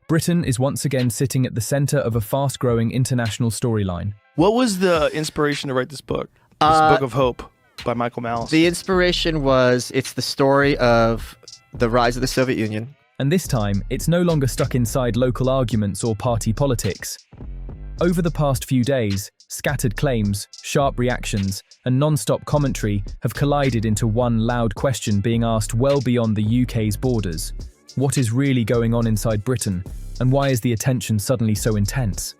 Britain is once again sitting at the center of a fast-growing international storyline. What was the inspiration to write this book? This Book of Hope by Michael Malice. The inspiration was, it's the story of the rise of the Soviet Union. And this time, it's no longer stuck inside local arguments or party politics. Over the past few days, scattered claims, sharp reactions, and non-stop commentary have collided into one loud question being asked well beyond the UK's borders. What is really going on inside Britain, and why is the attention suddenly so intense?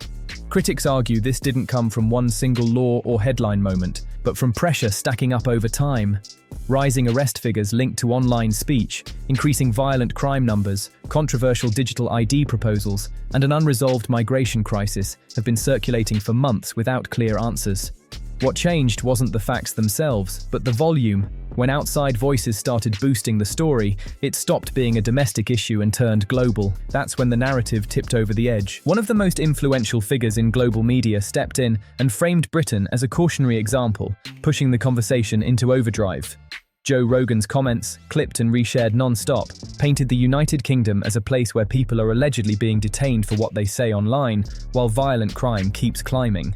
Critics argue this didn't come from one single law or headline moment, but from pressure stacking up over time. Rising arrest figures linked to online speech, increasing violent crime numbers, controversial digital ID proposals, and an unresolved migration crisis have been circulating for months without clear answers. What changed wasn't the facts themselves, but the volume. When outside voices started boosting the story, it stopped being a domestic issue and turned global. That's when the narrative tipped over the edge. One of the most influential figures in global media stepped in and framed Britain as a cautionary example, pushing the conversation into overdrive. Joe Rogan's comments, clipped and reshared non-stop, painted the United Kingdom as a place where people are allegedly being detained for what they say online, while violent crime keeps climbing.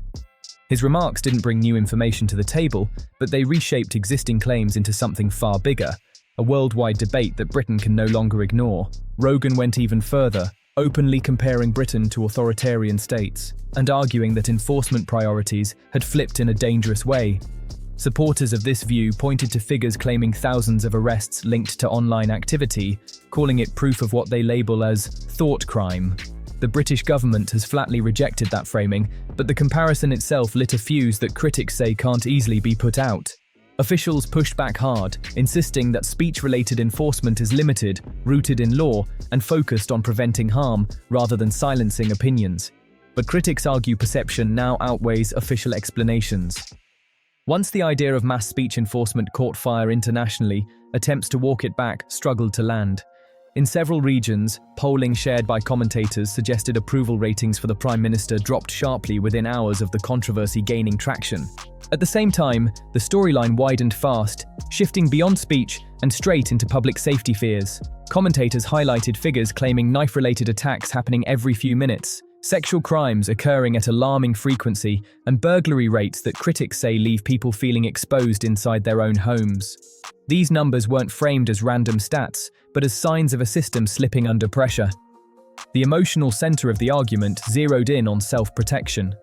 His remarks didn't bring new information to the table, but they reshaped existing claims into something far bigger, a worldwide debate that Britain can no longer ignore. Rogan went even further, openly comparing Britain to authoritarian states, and arguing that enforcement priorities had flipped in a dangerous way. Supporters of this view pointed to figures claiming thousands of arrests linked to online activity, calling it proof of what they label as thought crime. The British government has flatly rejected that framing, but the comparison itself lit a fuse that critics say can't easily be put out. Officials pushed back hard, insisting that speech-related enforcement is limited, rooted in law, and focused on preventing harm rather than silencing opinions. But critics argue perception now outweighs official explanations. Once the idea of mass speech enforcement caught fire internationally, attempts to walk it back struggled to land. In several regions, polling shared by commentators suggested approval ratings for the Prime Minister dropped sharply within hours of the controversy gaining traction. At the same time, the storyline widened fast, shifting beyond speech and straight into public safety fears. Commentators highlighted figures claiming knife-related attacks happening every few minutes, sexual crimes occurring at alarming frequency, and burglary rates that critics say leave people feeling exposed inside their own homes. These numbers weren't framed as random stats, but as signs of a system slipping under pressure. The emotional center of the argument zeroed in on self-protection.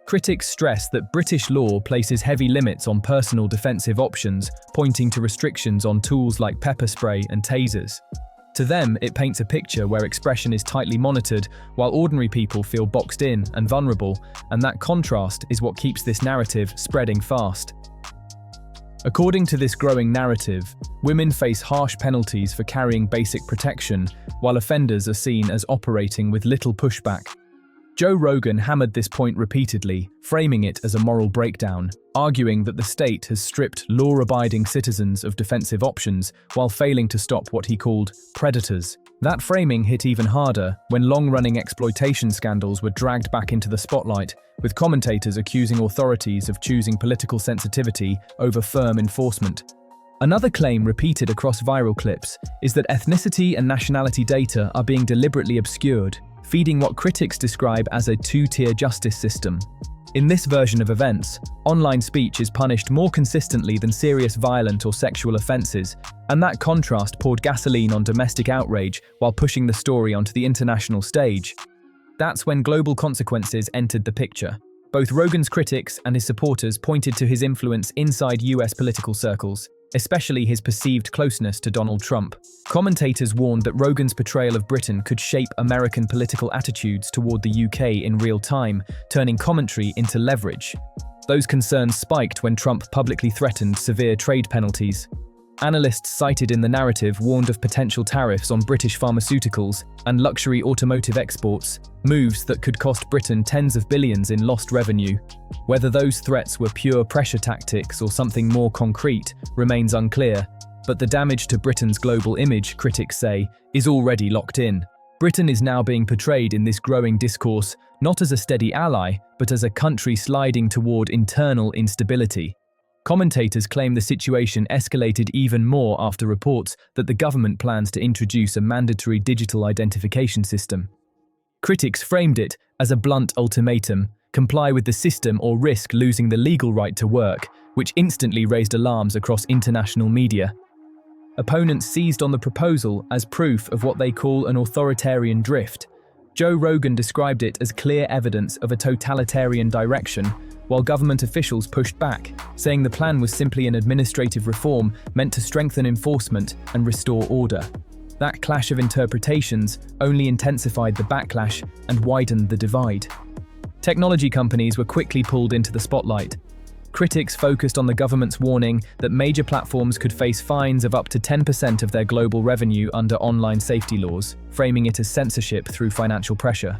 Critics stress that British law places heavy limits on personal defensive options, pointing to restrictions on tools like pepper spray and tasers. To them, it paints a picture where expression is tightly monitored, while ordinary people feel boxed in and vulnerable, and that contrast is what keeps this narrative spreading fast. According to this growing narrative, women face harsh penalties for carrying basic protection, while offenders are seen as operating with little pushback. Joe Rogan hammered this point repeatedly, framing it as a moral breakdown, arguing that the state has stripped law-abiding citizens of defensive options while failing to stop what he called predators. That framing hit even harder when long-running exploitation scandals were dragged back into the spotlight, with commentators accusing authorities of choosing political sensitivity over firm enforcement. Another claim repeated across viral clips is that ethnicity and nationality data are being deliberately obscured, feeding what critics describe as a two-tier justice system. In this version of events, online speech is punished more consistently than serious violent or sexual offences, and that contrast poured gasoline on domestic outrage while pushing the story onto the international stage. That's when global consequences entered the picture. Both Rogan's critics and his supporters pointed to his influence inside US political circles, especially his perceived closeness to Donald Trump. Commentators warned that Rogan's portrayal of Britain could shape American political attitudes toward the UK in real time, turning commentary into leverage. Those concerns spiked when Trump publicly threatened severe trade penalties. Analysts cited in the narrative warned of potential tariffs on British pharmaceuticals and luxury automotive exports, moves that could cost Britain tens of billions in lost revenue. Whether those threats were pure pressure tactics or something more concrete remains unclear, but the damage to Britain's global image, critics say, is already locked in. Britain is now being portrayed in this growing discourse not as a steady ally, but as a country sliding toward internal instability. Commentators claim the situation escalated even more after reports that the government plans to introduce a mandatory digital identification system. Critics framed it as a blunt ultimatum: comply with the system or risk losing the legal right to work, which instantly raised alarms across international media. Opponents seized on the proposal as proof of what they call an authoritarian drift. Joe Rogan described it as clear evidence of a totalitarian direction, while government officials pushed back, saying the plan was simply an administrative reform meant to strengthen enforcement and restore order. That clash of interpretations only intensified the backlash and widened the divide. Technology companies were quickly pulled into the spotlight. Critics focused on the government's warning that major platforms could face fines of up to 10% of their global revenue under online safety laws, framing it as censorship through financial pressure.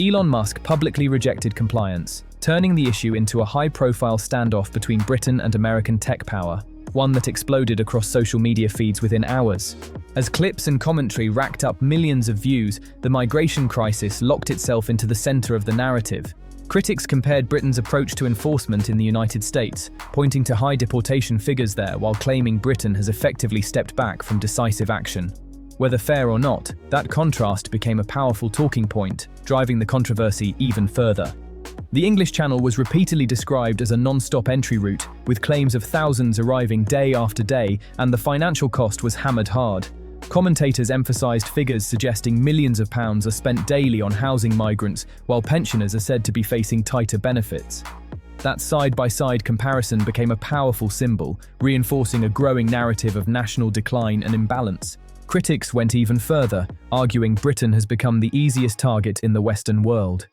Elon Musk publicly rejected compliance, turning the issue into a high-profile standoff between Britain and American tech power, one that exploded across social media feeds within hours. As clips and commentary racked up millions of views, the migration crisis locked itself into the center of the narrative. Critics compared Britain's approach to enforcement in the United States, pointing to high deportation figures there while claiming Britain has effectively stepped back from decisive action. Whether fair or not, that contrast became a powerful talking point, driving the controversy even further. The English Channel was repeatedly described as a non-stop entry route, with claims of thousands arriving day after day, and the financial cost was hammered hard. Commentators emphasised figures suggesting millions of pounds are spent daily on housing migrants, while pensioners are said to be facing tighter benefits. That side-by-side comparison became a powerful symbol, reinforcing a growing narrative of national decline and imbalance. Critics went even further, arguing Britain has become the easiest target in the Western world.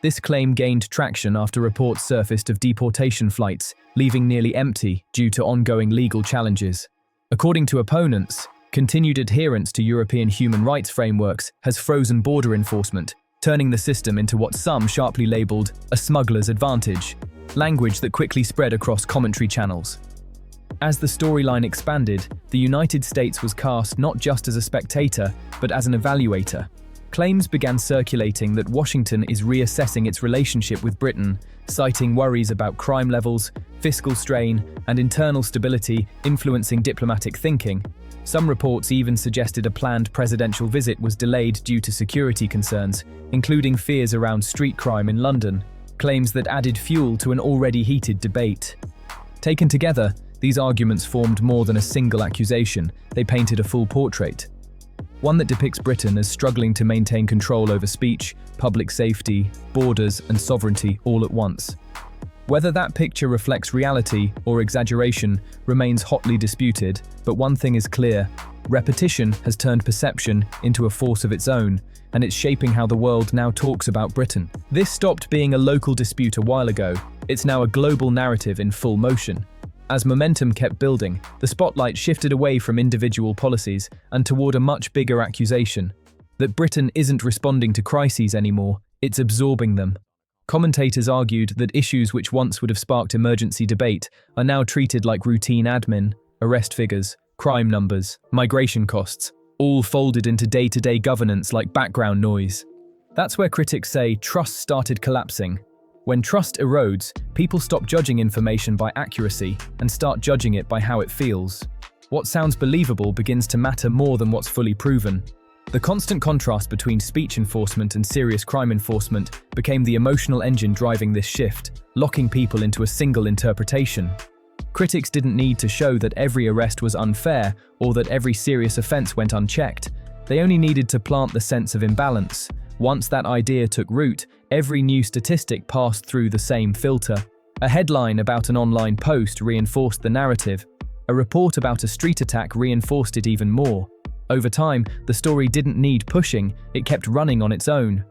This claim gained traction after reports surfaced of deportation flights, leaving nearly empty due to ongoing legal challenges. According to opponents, continued adherence to European human rights frameworks has frozen border enforcement, turning the system into what some sharply labelled a smuggler's advantage, language that quickly spread across commentary channels. As the storyline expanded, the United States was cast not just as a spectator, but as an evaluator. Claims began circulating that Washington is reassessing its relationship with Britain, citing worries about crime levels, fiscal strain, and internal stability influencing diplomatic thinking. Some reports even suggested a planned presidential visit was delayed due to security concerns, including fears around street crime in London, claims that added fuel to an already heated debate. Taken together, these arguments formed more than a single accusation. They painted a full portrait. One that depicts Britain as struggling to maintain control over speech, public safety, borders, and sovereignty all at once. Whether that picture reflects reality or exaggeration remains hotly disputed, but one thing is clear: repetition has turned perception into a force of its own, and it's shaping how the world now talks about Britain. This stopped being a local dispute a while ago. It's now a global narrative in full motion. As momentum kept building, the spotlight shifted away from individual policies and toward a much bigger accusation: that Britain isn't responding to crises anymore, it's absorbing them. Commentators argued that issues which once would have sparked emergency debate are now treated like routine admin: arrest figures, crime numbers, migration costs, all folded into day-to-day governance like background noise. That's where critics say trust started collapsing. When trust erodes, people stop judging information by accuracy and start judging it by how it feels. What sounds believable begins to matter more than what's fully proven. The constant contrast between speech enforcement and serious crime enforcement became the emotional engine driving this shift, locking people into a single interpretation. Critics didn't need to show that every arrest was unfair or that every serious offense went unchecked. They only needed to plant the sense of imbalance. Once that idea took root, every new statistic passed through the same filter. A headline about an online post reinforced the narrative. A report about a street attack reinforced it even more. Over time, the story didn't need pushing, it kept running on its own.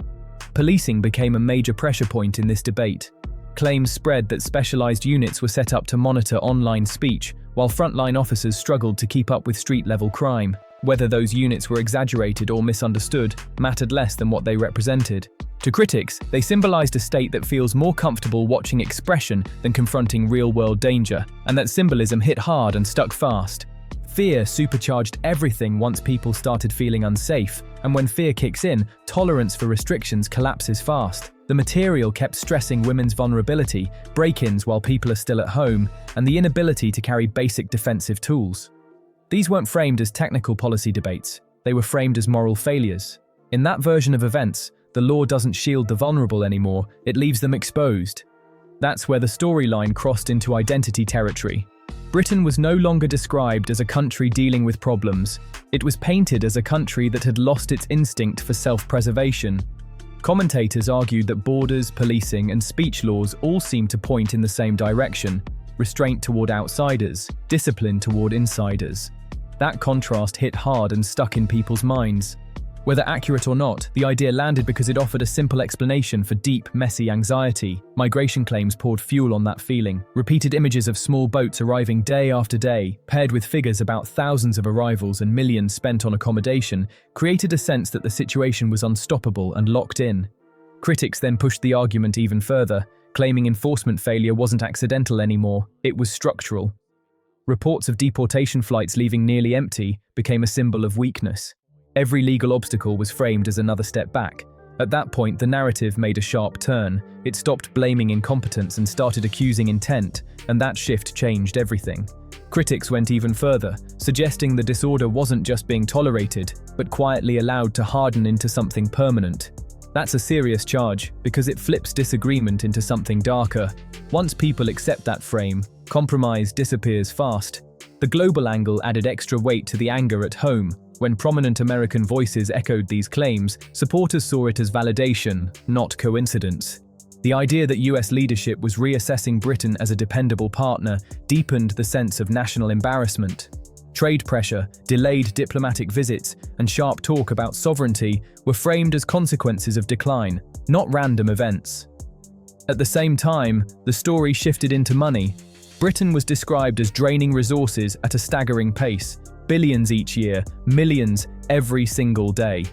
Policing became a major pressure point in this debate. Claims spread that specialized units were set up to monitor online speech, while frontline officers struggled to keep up with street-level crime. Whether those units were exaggerated or misunderstood mattered less than what they represented. To critics, they symbolized a state that feels more comfortable watching expression than confronting real-world danger, and that symbolism hit hard and stuck fast. Fear supercharged everything once people started feeling unsafe, and when fear kicks in, tolerance for restrictions collapses fast. The material kept stressing women's vulnerability, break-ins while people are still at home, and the inability to carry basic defensive tools. These weren't framed as technical policy debates, they were framed as moral failures. In that version of events, The law doesn't shield the vulnerable anymore, it leaves them exposed. That's where the storyline crossed into identity territory. Britain was no longer described as a country dealing with problems. It was painted as a country that had lost its instinct for self-preservation. Commentators argued that borders, policing, and speech laws all seemed to point in the same direction: restraint toward outsiders, discipline toward insiders. That contrast hit hard and stuck in people's minds. Whether accurate or not, the idea landed because it offered a simple explanation for deep, messy anxiety. Migration claims poured fuel on that feeling. Repeated images of small boats arriving day after day, paired with figures about thousands of arrivals and millions spent on accommodation, created a sense that the situation was unstoppable and locked in. Critics then pushed the argument even further, claiming enforcement failure wasn't accidental anymore, it was structural. Reports of deportation flights leaving nearly empty became a symbol of weakness. Every legal obstacle was framed as another step back. At that point, the narrative made a sharp turn. It stopped blaming incompetence and started accusing intent, and that shift changed everything. Critics went even further, suggesting the disorder wasn't just being tolerated, but quietly allowed to harden into something permanent. That's a serious charge, because it flips disagreement into something darker. Once people accept that frame, compromise disappears fast. The global angle added extra weight to the anger at home. When prominent American voices echoed these claims, supporters saw it as validation, not coincidence. The idea that US leadership was reassessing Britain as a dependable partner deepened the sense of national embarrassment. Trade pressure, delayed diplomatic visits, and sharp talk about sovereignty were framed as consequences of decline, not random events. At the same time, the story shifted into money. Britain was described as draining resources at a staggering pace. Billions each year, millions every single day.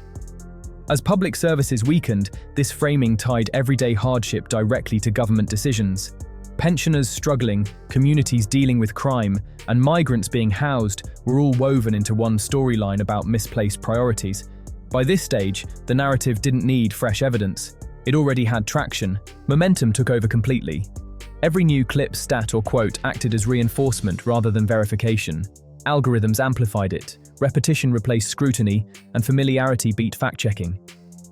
As public services weakened, this framing tied everyday hardship directly to government decisions. Pensioners struggling, communities dealing with crime, and migrants being housed were all woven into one storyline about misplaced priorities. By this stage, the narrative didn't need fresh evidence. It already had traction. Momentum took over completely. Every new clip, stat, or quote acted as reinforcement rather than verification. Algorithms amplified it, repetition replaced scrutiny, and familiarity beat fact-checking.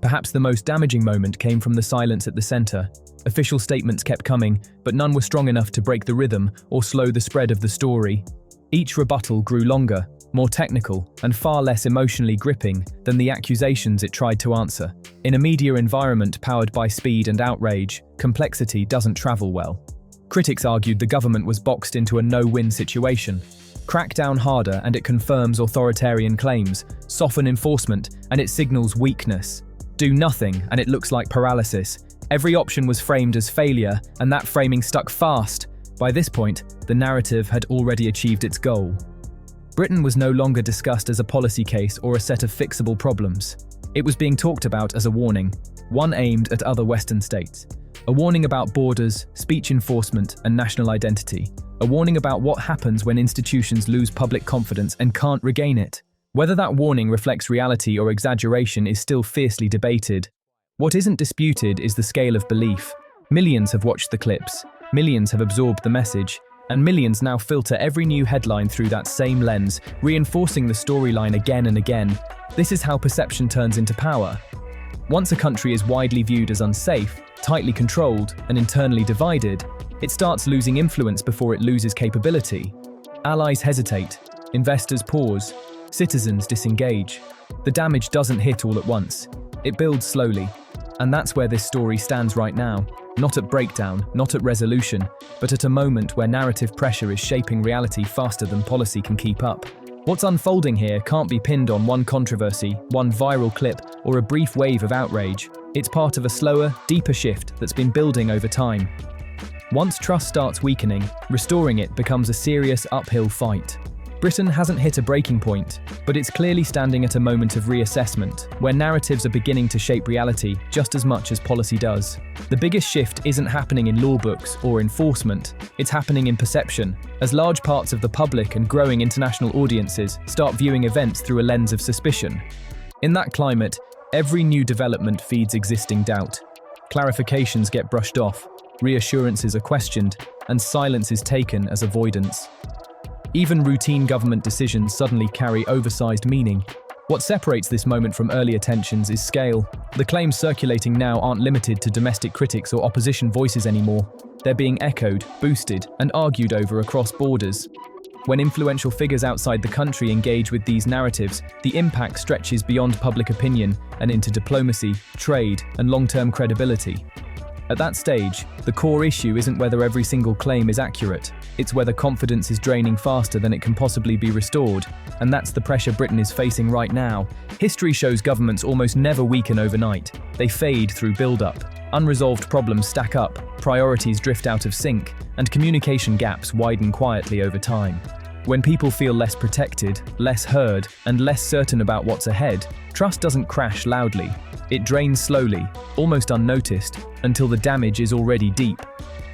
Perhaps the most damaging moment came from the silence at the center. Official statements kept coming, but none were strong enough to break the rhythm or slow the spread of the story. Each rebuttal grew longer, more technical, and far less emotionally gripping than the accusations it tried to answer. In a media environment powered by speed and outrage, complexity doesn't travel well. Critics argued the government was boxed into a no-win situation. Crack down harder and it confirms authoritarian claims, soften enforcement and it signals weakness. Do nothing and it looks like paralysis. Every option was framed as failure, and that framing stuck fast. By this point, the narrative had already achieved its goal. Britain was no longer discussed as a policy case or a set of fixable problems. It was being talked about as a warning, one aimed at other Western states. A warning about borders, speech enforcement, and national identity. A warning about what happens when institutions lose public confidence and can't regain it. Whether that warning reflects reality or exaggeration is still fiercely debated. What isn't disputed is the scale of belief. Millions have watched the clips, millions have absorbed the message, and millions now filter every new headline through that same lens, reinforcing the storyline again and again. This is how perception turns into power. Once a country is widely viewed as unsafe, tightly controlled, and internally divided, it starts losing influence before it loses capability. Allies hesitate, investors pause, citizens disengage. The damage doesn't hit all at once. It builds slowly. And that's where this story stands right now. Not at breakdown, not at resolution, but at a moment where narrative pressure is shaping reality faster than policy can keep up. What's unfolding here can't be pinned on one controversy, one viral clip, or a brief wave of outrage. It's part of a slower, deeper shift that's been building over time. Once trust starts weakening, restoring it becomes a serious uphill fight. Britain hasn't hit a breaking point, but it's clearly standing at a moment of reassessment, where narratives are beginning to shape reality just as much as policy does. The biggest shift isn't happening in law books or enforcement, it's happening in perception, as large parts of the public and growing international audiences start viewing events through a lens of suspicion. In that climate, every new development feeds existing doubt. Clarifications get brushed off, reassurances are questioned, and silence is taken as avoidance. Even routine government decisions suddenly carry oversized meaning. What separates this moment from earlier tensions is scale. The claims circulating now aren't limited to domestic critics or opposition voices anymore. They're being echoed, boosted, and argued over across borders. When influential figures outside the country engage with these narratives, the impact stretches beyond public opinion and into diplomacy, trade, and long-term credibility. At that stage, the core issue isn't whether every single claim is accurate, it's whether confidence is draining faster than it can possibly be restored, and that's the pressure Britain is facing right now. History shows governments almost never weaken overnight. They fade through build-up. Unresolved problems stack up, priorities drift out of sync, and communication gaps widen quietly over time. When people feel less protected, less heard, and less certain about what's ahead, trust doesn't crash loudly. It drains slowly, almost unnoticed, until the damage is already deep.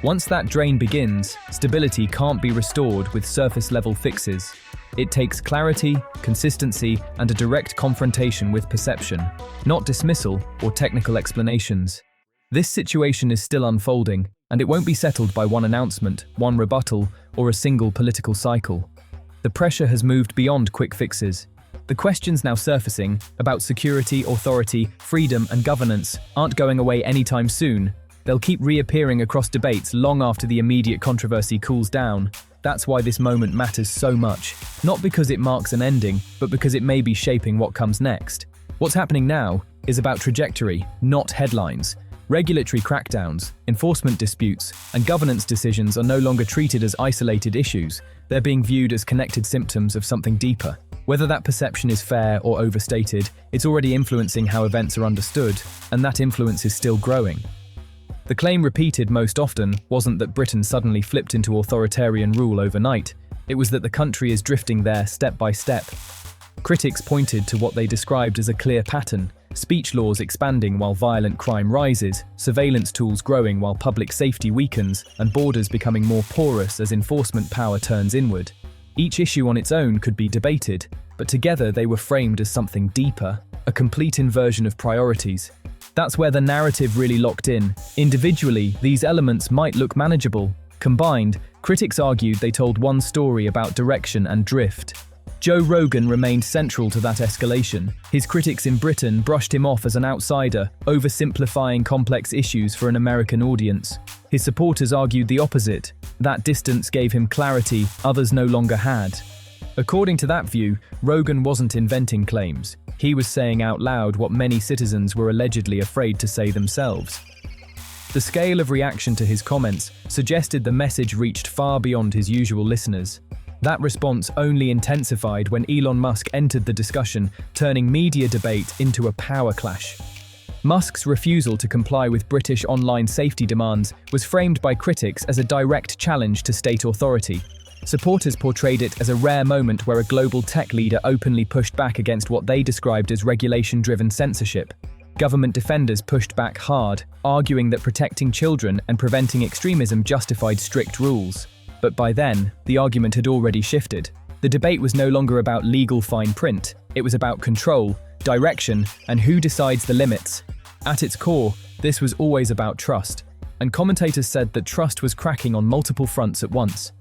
Once that drain begins, stability can't be restored with surface-level fixes. It takes clarity, consistency, and a direct confrontation with perception, not dismissal or technical explanations. This situation is still unfolding, and it won't be settled by one announcement, one rebuttal, or a single political cycle. The pressure has moved beyond quick fixes. The questions now surfacing about security, authority, freedom, and governance aren't going away anytime soon. They'll keep reappearing across debates long after the immediate controversy cools down. That's why this moment matters so much. Not because it marks an ending, but because it may be shaping what comes next. What's happening now is about trajectory, not headlines. Regulatory crackdowns, enforcement disputes, and governance decisions are no longer treated as isolated issues. They're being viewed as connected symptoms of something deeper. Whether that perception is fair or overstated, it's already influencing how events are understood, and that influence is still growing. The claim repeated most often wasn't that Britain suddenly flipped into authoritarian rule overnight. It was that the country is drifting there step by step. Critics pointed to what they described as a clear pattern: speech laws expanding while violent crime rises, surveillance tools growing while public safety weakens, and borders becoming more porous as enforcement power turns inward. Each issue on its own could be debated, but together they were framed as something deeper, a complete inversion of priorities. That's where the narrative really locked in. Individually, these elements might look manageable. Combined, critics argued they told one story about direction and drift. Joe Rogan remained central to that escalation. His critics in Britain brushed him off as an outsider, oversimplifying complex issues for an American audience. His supporters argued the opposite. That distance gave him clarity others no longer had. According to that view, Rogan wasn't inventing claims. He was saying out loud what many citizens were allegedly afraid to say themselves. The scale of reaction to his comments suggested the message reached far beyond his usual listeners. That response only intensified when Elon Musk entered the discussion, turning media debate into a power clash. Musk's refusal to comply with British online safety demands was framed by critics as a direct challenge to state authority. Supporters portrayed it as a rare moment where a global tech leader openly pushed back against what they described as regulation-driven censorship. Government defenders pushed back hard, arguing that protecting children and preventing extremism justified strict rules. But by then, the argument had already shifted. The debate was no longer about legal fine print. It was about control, direction, and who decides the limits. At its core, this was always about trust, and commentators said that trust was cracking on multiple fronts at once.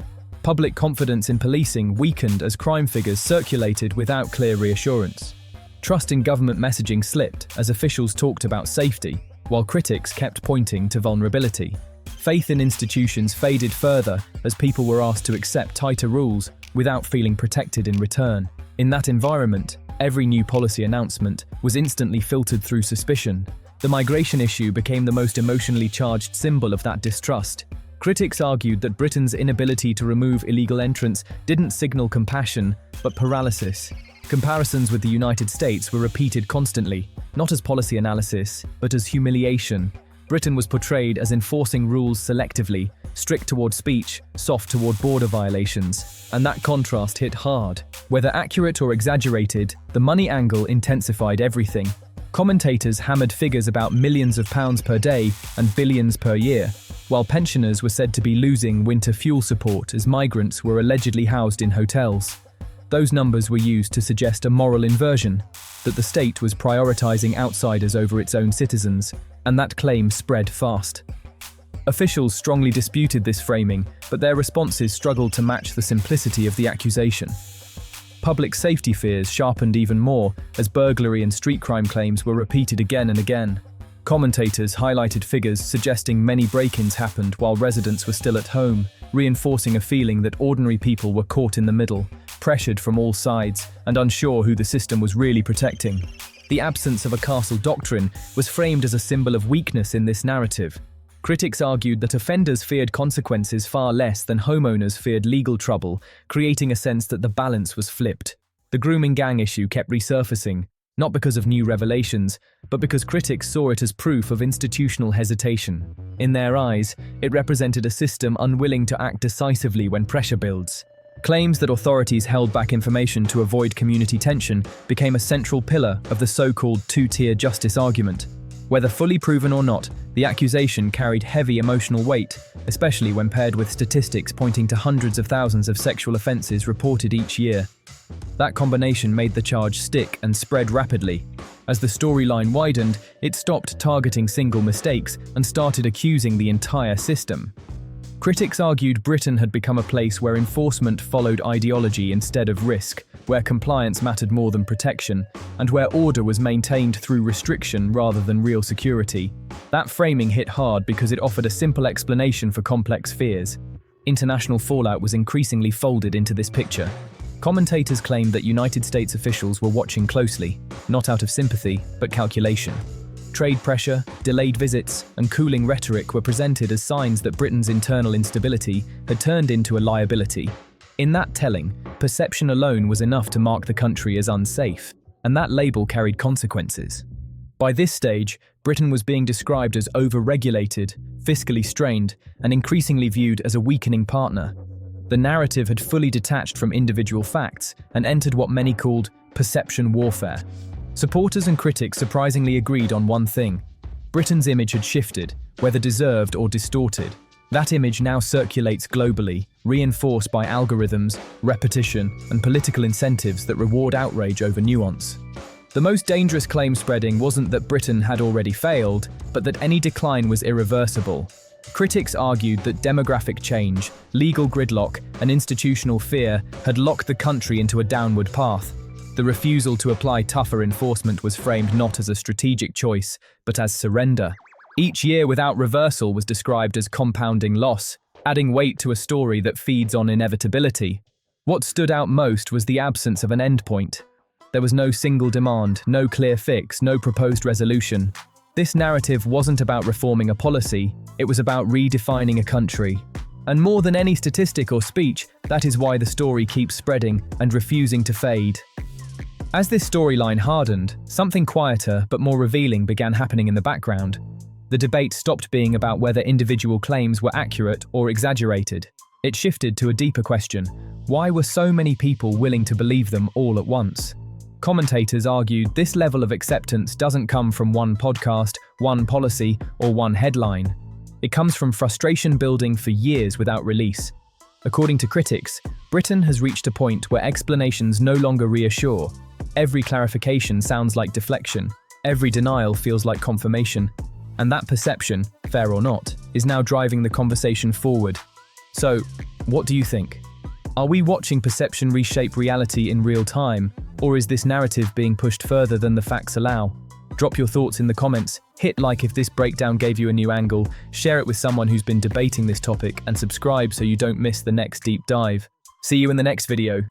Public confidence in policing weakened as crime figures circulated without clear reassurance. Trust in government messaging slipped as officials talked about safety, while critics kept pointing to vulnerability. Faith in institutions faded further as people were asked to accept tighter rules without feeling protected in return. In that environment, every new policy announcement was instantly filtered through suspicion. The migration issue became the most emotionally charged symbol of that distrust. Critics argued that Britain's inability to remove illegal entrants didn't signal compassion, but paralysis. Comparisons with the United States were repeated constantly, not as policy analysis, but as humiliation. Britain was portrayed as enforcing rules selectively, strict toward speech, soft toward border violations, and that contrast hit hard. Whether accurate or exaggerated, the money angle intensified everything. Commentators hammered figures about millions of pounds per day and billions per year, while pensioners were said to be losing winter fuel support as migrants were allegedly housed in hotels. Those numbers were used to suggest a moral inversion, that the state was prioritizing outsiders over its own citizens, and that claim spread fast. Officials strongly disputed this framing, but their responses struggled to match the simplicity of the accusation. Public safety fears sharpened even more as burglary and street crime claims were repeated again and again. Commentators highlighted figures suggesting many break-ins happened while residents were still at home, reinforcing a feeling that ordinary people were caught in the middle, pressured from all sides, and unsure who the system was really protecting. The absence of a castle doctrine was framed as a symbol of weakness in this narrative. Critics argued that offenders feared consequences far less than homeowners feared legal trouble, creating a sense that the balance was flipped. The grooming gang issue kept resurfacing, not because of new revelations, but because critics saw it as proof of institutional hesitation. In their eyes, it represented a system unwilling to act decisively when pressure builds. Claims that authorities held back information to avoid community tension became a central pillar of the so-called two-tier justice argument. Whether fully proven or not, the accusation carried heavy emotional weight, especially when paired with statistics pointing to hundreds of thousands of sexual offences reported each year. That combination made the charge stick and spread rapidly. As the storyline widened, it stopped targeting single mistakes and started accusing the entire system. Critics argued Britain had become a place where enforcement followed ideology instead of risk, where compliance mattered more than protection, and where order was maintained through restriction rather than real security. That framing hit hard because it offered a simple explanation for complex fears. International fallout was increasingly folded into this picture. Commentators claimed that United States officials were watching closely, not out of sympathy, but calculation. Trade pressure, delayed visits, and cooling rhetoric were presented as signs that Britain's internal instability had turned into a liability. In that telling, perception alone was enough to mark the country as unsafe, and that label carried consequences. By this stage, Britain was being described as over-regulated, fiscally strained, and increasingly viewed as a weakening partner. The narrative had fully detached from individual facts and entered what many called perception warfare. Supporters and critics surprisingly agreed on one thing: Britain's image had shifted, whether deserved or distorted. That image now circulates globally, reinforced by algorithms, repetition, and political incentives that reward outrage over nuance. The most dangerous claim spreading wasn't that Britain had already failed, but that any decline was irreversible. Critics argued that demographic change, legal gridlock, and institutional fear had locked the country into a downward path. The refusal to apply tougher enforcement was framed not as a strategic choice, but as surrender. Each year without reversal was described as compounding loss, adding weight to a story that feeds on inevitability. What stood out most was the absence of an endpoint. There was no single demand, no clear fix, no proposed resolution. This narrative wasn't about reforming a policy, it was about redefining a country. And more than any statistic or speech, that is why the story keeps spreading and refusing to fade. As this storyline hardened, something quieter but more revealing began happening in the background. The debate stopped being about whether individual claims were accurate or exaggerated. It shifted to a deeper question: why were so many people willing to believe them all at once? Commentators argued this level of acceptance doesn't come from one podcast, one policy, or one headline. It comes from frustration building for years without release. According to critics, Britain has reached a point where explanations no longer reassure. Every clarification sounds like deflection. Every denial feels like confirmation. And that perception, fair or not, is now driving the conversation forward. So, what do you think? Are we watching perception reshape reality in real time, or is this narrative being pushed further than the facts allow? Drop your thoughts in the comments, hit like if this breakdown gave you a new angle, share it with someone who's been debating this topic, and subscribe so you don't miss the next deep dive. See you in the next video.